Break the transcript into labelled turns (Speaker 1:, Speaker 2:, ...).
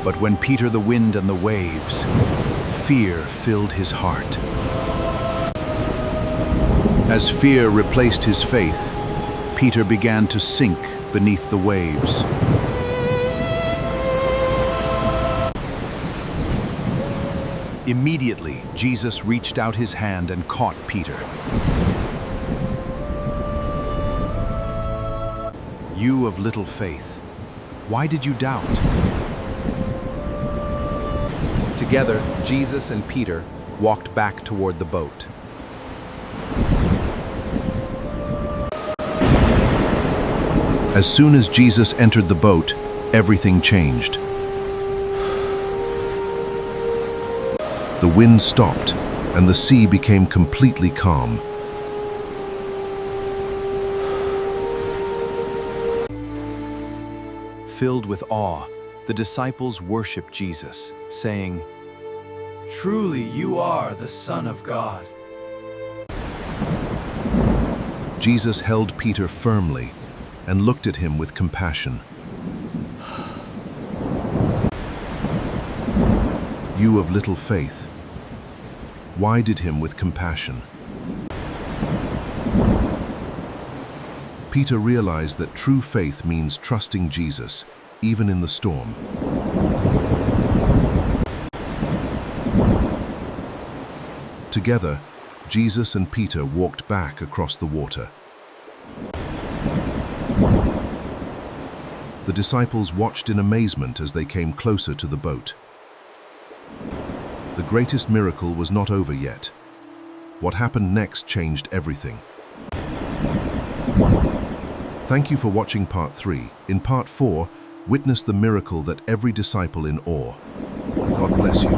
Speaker 1: But when Peter the wind and the waves, fear filled his heart. As fear replaced his faith, Peter began to sink beneath the waves. Immediately, Jesus reached out his hand and caught Peter. "You of little faith, why did you doubt?" Together, Jesus and Peter walked back toward the boat. As soon as Jesus entered the boat, everything changed. The wind stopped, and the sea became completely calm. Filled with awe, the disciples worshiped Jesus, saying, "Truly you are the Son of God." Jesus held Peter firmly and looked at him with compassion. "You of little faith," why did him with compassion? Peter realized that true faith means trusting Jesus, even in the storm. Together, Jesus and Peter walked back across the water. The disciples watched in amazement as they came closer to the boat. The greatest miracle was not over yet. What happened next changed everything. Thank you for watching part 3. In part 4, witness the miracle that every disciple in awe. God bless you.